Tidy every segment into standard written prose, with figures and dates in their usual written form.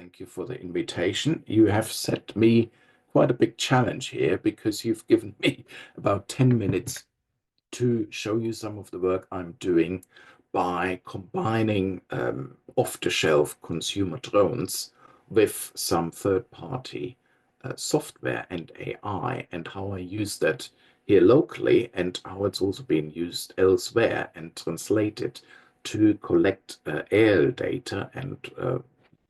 Thank you for the invitation. You have set me quite a big challenge here because you've given me about 10 minutes to show you some of the work I'm doing by combining off-the-shelf consumer drones with some third-party software and AI, and how I use that here locally and how it's also being used elsewhere and translated to collect air data and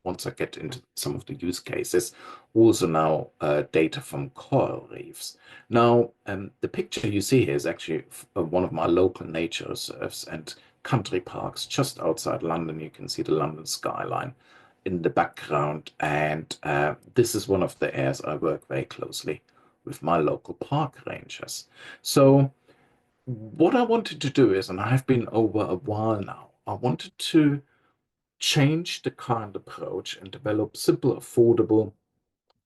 once I get into some of the use cases, also now data from coral reefs. Now, the picture you see here is actually one of my local nature reserves and country parks just outside London. You can see the London skyline in the background, and this is one of the areas I work very closely with my local park rangers. So what I wanted to do is, and I have been over a while now, I wanted to change the current approach and develop simple, affordable,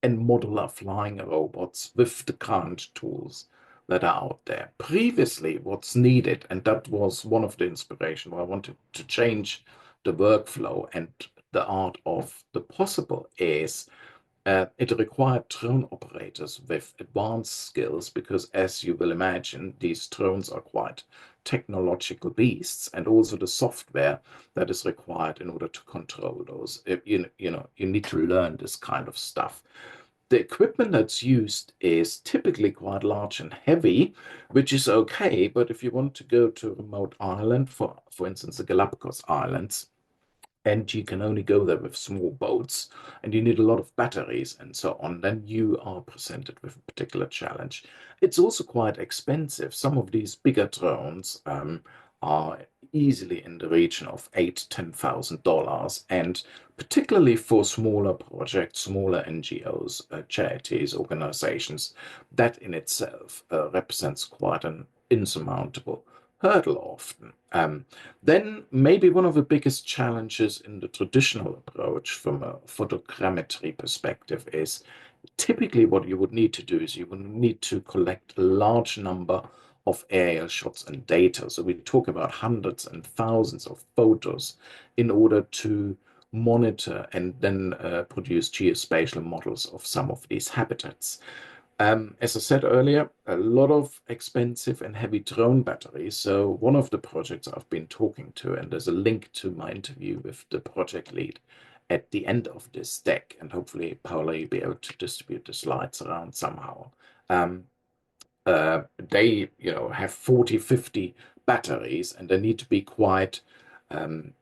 and modular flying robots with the current tools that are out there. Previously, what's needed, and that was one of the inspiration where I wanted to change the workflow and the art of the possible, is it required drone operators with advanced skills because, as you will imagine, these drones are quite technological beasts, and also the software that is required in order to control those. You need to learn this kind of stuff. The equipment that's used is typically quite large and heavy, which is okay, but if you want to go to a remote island, for instance, the Galapagos Islands, and you can only go there with small boats, and you need a lot of batteries and so on, then you are presented with a particular challenge. It's also quite expensive. Some of these bigger drones are easily in the region of $8,000-$10,000, and particularly for smaller projects, smaller NGOs, charities, organizations, that in itself represents quite an insurmountable hurdle often. Then maybe one of the biggest challenges in the traditional approach from a photogrammetry perspective is typically what you would need to do is you would need to collect a large number of aerial shots and data. So we talk about hundreds and thousands of photos in order to monitor and then produce geospatial models of some of these habitats. As I said earlier, a lot of expensive and heavy drone batteries. So one of the projects I've been talking to, and there's a link to my interview with the project lead at the end of this deck, and hopefully, Paula, you'll be able to distribute the slides around somehow. They, have 40, 50 batteries, and they need to be quite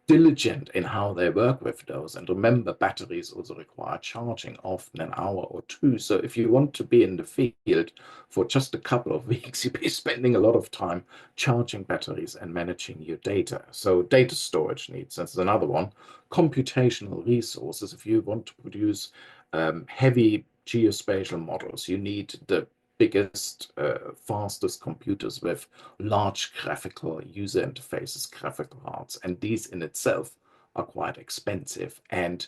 diligent in how they work with those. And remember, batteries also require charging often an hour or two. So if you want to be in the field for just a couple of weeks, you'll be spending a lot of time charging batteries and managing your data. So data storage needs, that's another one. Computational resources. If you want to produce heavy geospatial models, you need the biggest, fastest computers with large graphical user interfaces, graphical cards, and these in itself are quite expensive and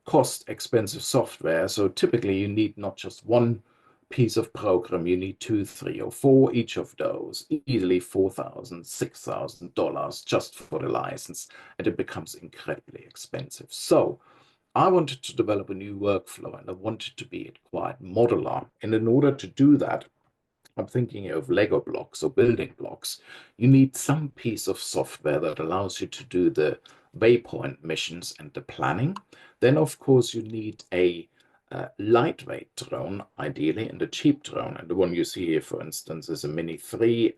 cost expensive software. So typically you need not just one piece of program, you need 2, 3, or 4 each of those, easily $4,000, $6,000 just for the license, and it becomes incredibly expensive. So I wanted to develop a new workflow, and I wanted to be quite modular. And in order to do that, I'm thinking of Lego blocks or building blocks. You need some piece of software that allows you to do the waypoint missions and the planning. Then, of course, you need a lightweight drone, ideally, and a cheap drone. And the one you see here, for instance, is a Mini 3.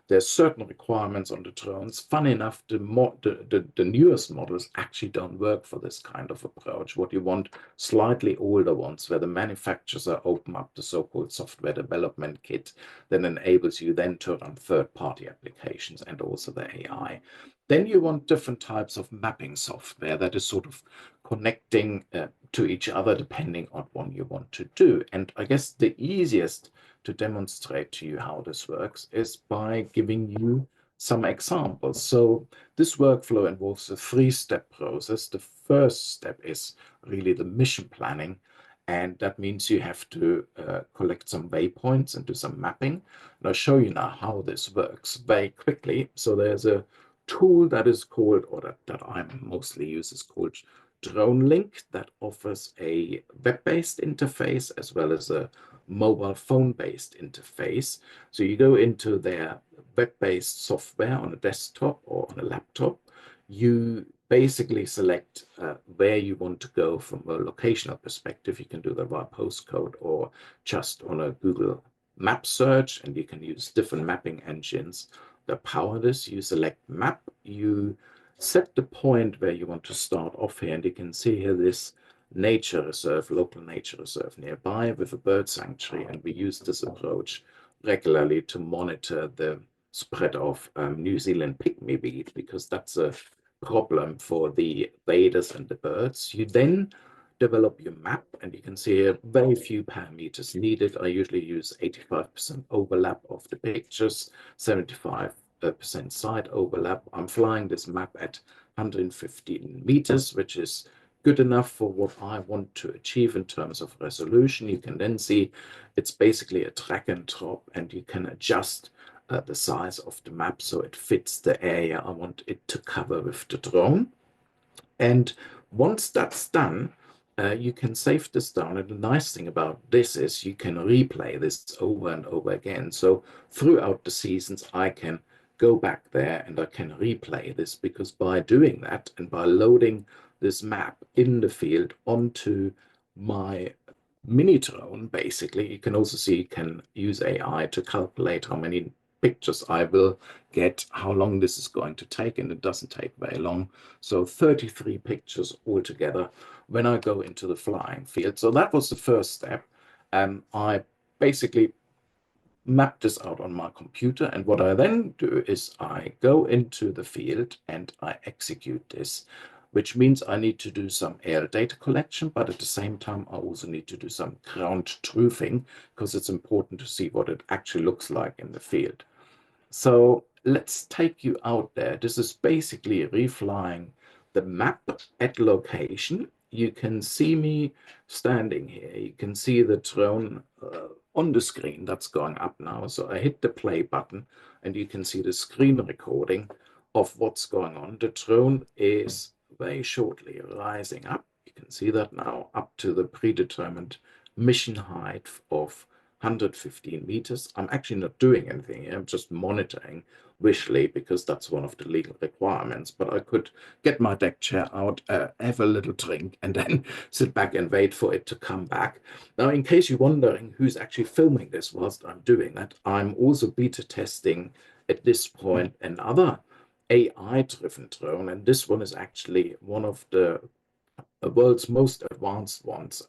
There's certain requirements on the drones. Fun enough, the newest models actually don't work for this kind of approach. What you want, slightly older ones, where the manufacturers open up the so-called software development kit that enables you then to run third-party applications and also the AI. Then you want different types of mapping software that is sort of connecting to each other depending on what you want to do. And I guess the easiest to demonstrate to you how this works is by giving you some examples. So this workflow involves a 3-step process. The first step is really the mission planning, and that means you have to collect some waypoints and do some mapping. And I'll show you now how this works very quickly. So there's a tool that is called, or that I mostly use, is called Drone Link that offers a web-based interface as well as a mobile phone-based interface. So you go into their web-based software on a desktop or on a laptop. You basically select where you want to go from a locational perspective. You can do that via postcode or just on a Google map search, and you can use different mapping engines that power this. You select map, you set the point where you want to start off here, and you can see here this nature reserve, local nature reserve nearby with a bird sanctuary, and we use this approach regularly to monitor the spread of New Zealand pygmy weed, because that's a problem for the waders and the birds. You then develop your map, and you can see here very few parameters needed. I usually use 85% overlap of the pictures, 75% side overlap. I'm flying this map at 115 meters, which is good enough for what I want to achieve in terms of resolution. You can then see it's basically a drag and drop, and you can adjust the size of the map so it fits the area I want it to cover with the drone. And once that's done, you can save this down. And the nice thing about this is you can replay this over and over again. So throughout the seasons, I can go back there and I can replay this, because by doing that and by loading this map in the field onto my mini drone, basically, you can also see you can use AI to calculate how many pictures I will get, how long this is going to take, and it doesn't take very long. So 33 pictures altogether when I go into the flying field. So that was the first step. I basically map this out on my computer, and what I then do is I go into the field and I execute this, which means I need to do some air data collection, but at the same time I also need to do some ground truthing, because it's important to see what it actually looks like in the field. So let's take you out there. This is basically reflying the map at location. You can see me standing here. You can see the drone on the screen that's going up now. So I hit the play button and you can see the screen recording of what's going on. The drone is very shortly rising up. You can see that now up to the predetermined mission height of 115 meters. I'm actually not doing anything here. I'm just monitoring visually, because that's one of the legal requirements. But I could get my deck chair out, have a little drink, and then sit back and wait for it to come back. Now, in case you're wondering who's actually filming this whilst I'm doing that, I'm also beta testing at this point another AI-driven drone, and this one is actually one of the world's most advanced ones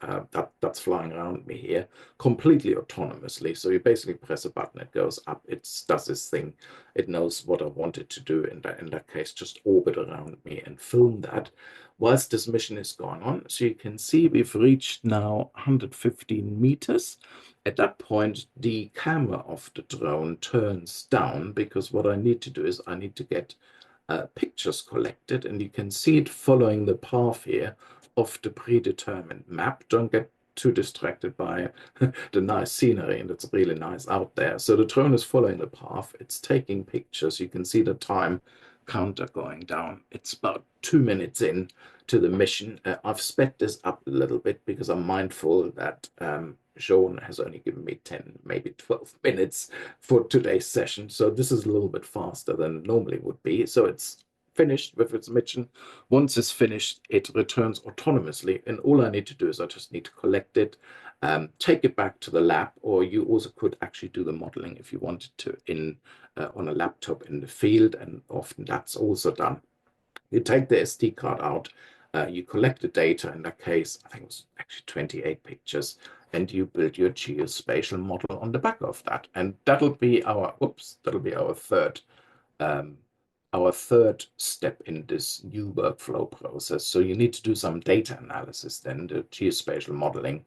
that's flying around me here, completely autonomously. So you basically press a button, it goes up, it does this thing, it knows what I want it to do, in that case, just orbit around me and film that whilst this mission is going on. So you can see we've reached now 115 meters. At that point, the camera of the drone turns down, because what I need to do is I need to get pictures collected, and you can see it following the path here of the predetermined map. Don't get too distracted by the nice scenery, and it's really nice out there. So the drone is following the path. It's taking pictures. You can see the time counter going down. It's about 2 minutes in to the mission. I've sped this up a little bit because I'm mindful that Jean has only given me 10, maybe 12 minutes for today's session. So this is a little bit faster than it normally would be. So it's finished with its mission. Once it's finished, it returns autonomously. And all I need to do is I just need to collect it, take it back to the lab, or you also could actually do the modeling if you wanted to on a laptop in the field. And often that's also done. You take the SD card out, you collect the data. In that case, I think it was actually 28 pictures, and you build your geospatial model on the back of that. And that'll be our, that'll be our third step in this new workflow process. So you need to do some data analysis, then the geospatial modeling,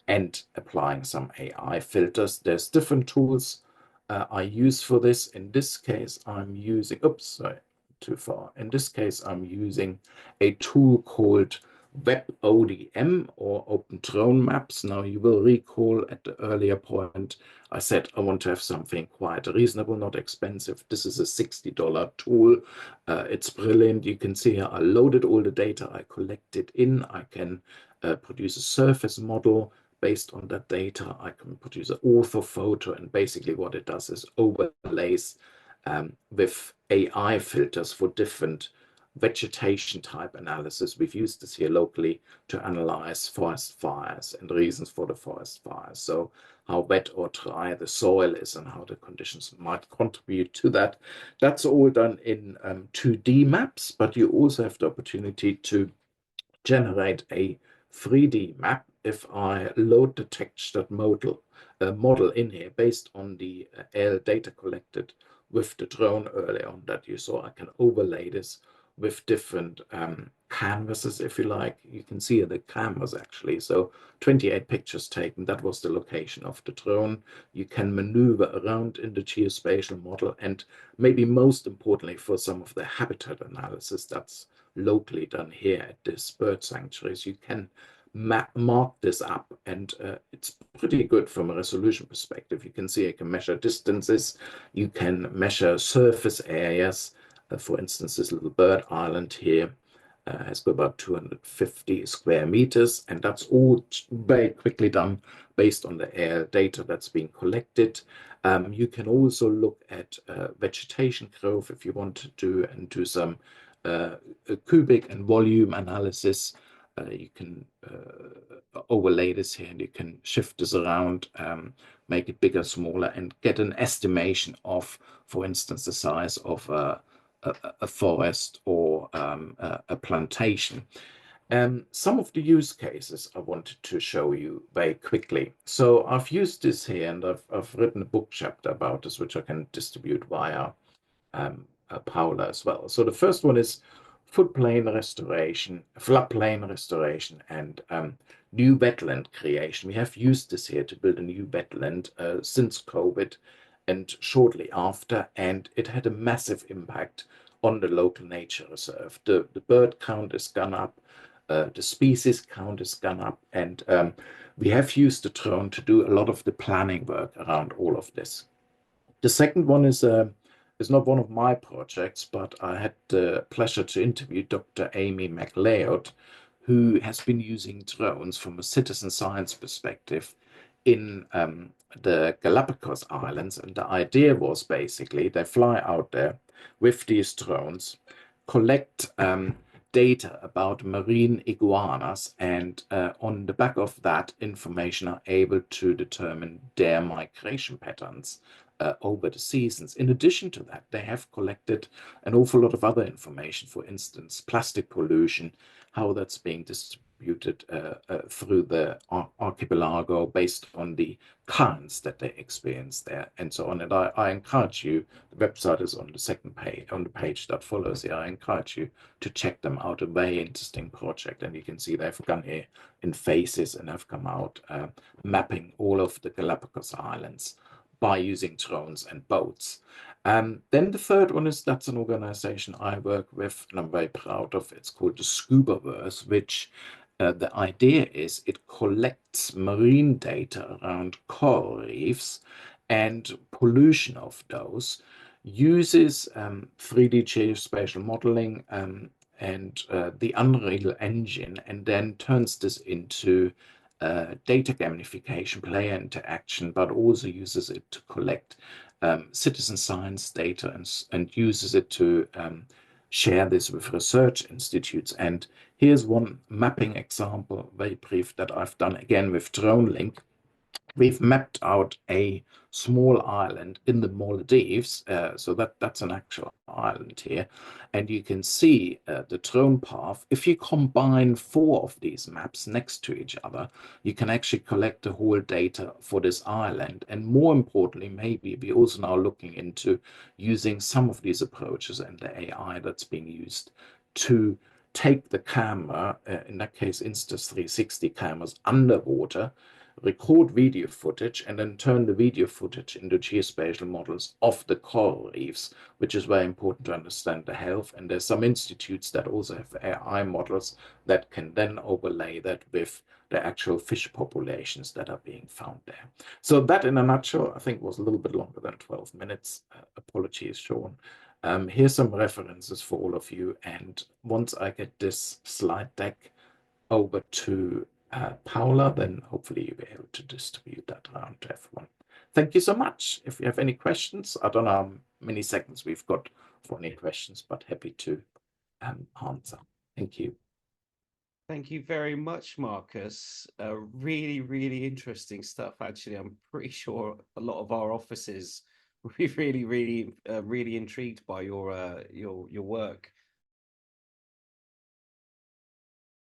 and applying some AI filters. There's different tools I use for this. In this case, I'm using, sorry, too far. In this case, I'm using a tool called web ODM or Open Drone Maps. Now, you will recall at the earlier point, I said I want to have something quite reasonable, not expensive. This is a $60 tool. It's brilliant. You can see here I loaded all the data I collected in. I can produce a surface model. Based on that data, I can produce an ortho photo, and basically what it does is overlays with AI filters for different vegetation type analysis. We've used this here locally to analyze forest fires and reasons for the forest fires. So how wet or dry the soil is and how the conditions might contribute to that. That's all done in 2D maps, but you also have the opportunity to generate a 3D map if I load the textured model in here based on the air data collected with the drone earlier on that you saw. I can overlay this with different canvases, if you like. You can see the canvas actually. So 28 pictures taken. That was the location of the drone. You can maneuver around in the geospatial model, and maybe most importantly for some of the habitat analysis that's locally done here at this bird sanctuaries, you can mark this up, and it's pretty good from a resolution perspective. You can see I can measure distances, you can measure surface areas. For instance, this little bird island here has got about 250 square meters, and that's all very quickly done based on the air data that's being collected. You can also look at vegetation growth if you want to do, and do some cubic and volume analysis. You can overlay this here, and you can shift this around, make it bigger, smaller, and get an estimation of, for instance, the size of a forest or a plantation. Some of the use cases I wanted to show you very quickly. So I've used this here, and I've written a book chapter about this, which I can distribute via Paula as well. So the first one is floodplain restoration, and new wetland creation. We have used this here to build a new wetland since COVID and shortly after, and it had a massive impact on the local nature reserve. The bird count has gone up, the species count has gone up, and we have used the drone to do a lot of the planning work around all of this. The second one is not one of my projects, but I had the pleasure to interview Dr. Amy McLeod, who has been using drones from a citizen science perspective in the Galapagos Islands. And the idea was basically they fly out there with these drones, collect data about marine iguanas, and on the back of that information are able to determine their migration patterns over the seasons. In addition to that, they have collected an awful lot of other information, for instance, plastic pollution, how that's being distributed through the archipelago based on the currents that they experience there, and so on. And I encourage you, the website is on the second page, on the page that follows here. I encourage you to check them out. A very interesting project, and you can see they've gone here in phases and have come out mapping all of the Galapagos Islands by using drones and boats. Then the third one is, that's an organization I work with and I'm very proud of. It's called the Scubaverse, which the idea is it collects marine data around coral reefs and pollution of those, uses 3D geospatial modeling and the Unreal Engine, and then turns this into data gamification, player interaction, but also uses it to collect citizen science data, and uses it to share this with research institutes. And here's one mapping example, very brief, that I've done again with DroneLink. We've mapped out a small island in the Maldives, so that's an actual island here, and you can see the drone path. If you combine 4 of these maps next to each other, you can actually collect the whole data for this island. And more importantly, maybe we're also now looking into using some of these approaches and the AI that's being used to take the camera, in that case Insta360 cameras underwater, record video footage and then turn the video footage into geospatial models of the coral reefs, which is very important to understand the health. And there's some institutes that also have AI models that can then overlay that with the actual fish populations that are being found there. So that in a nutshell, I think was a little bit longer than 12 minutes. Apologies, Sean. Here's some references for all of you. And once I get this slide deck over to Paula, then hopefully you'll be able to distribute that around to everyone. Thank you so much. If you have any questions, I don't know how many seconds we've got for any questions, but happy to answer. Thank you. Thank you very much, Markus. Really, really interesting stuff. Actually, I'm pretty sure a lot of our offices will be really, really intrigued by your work.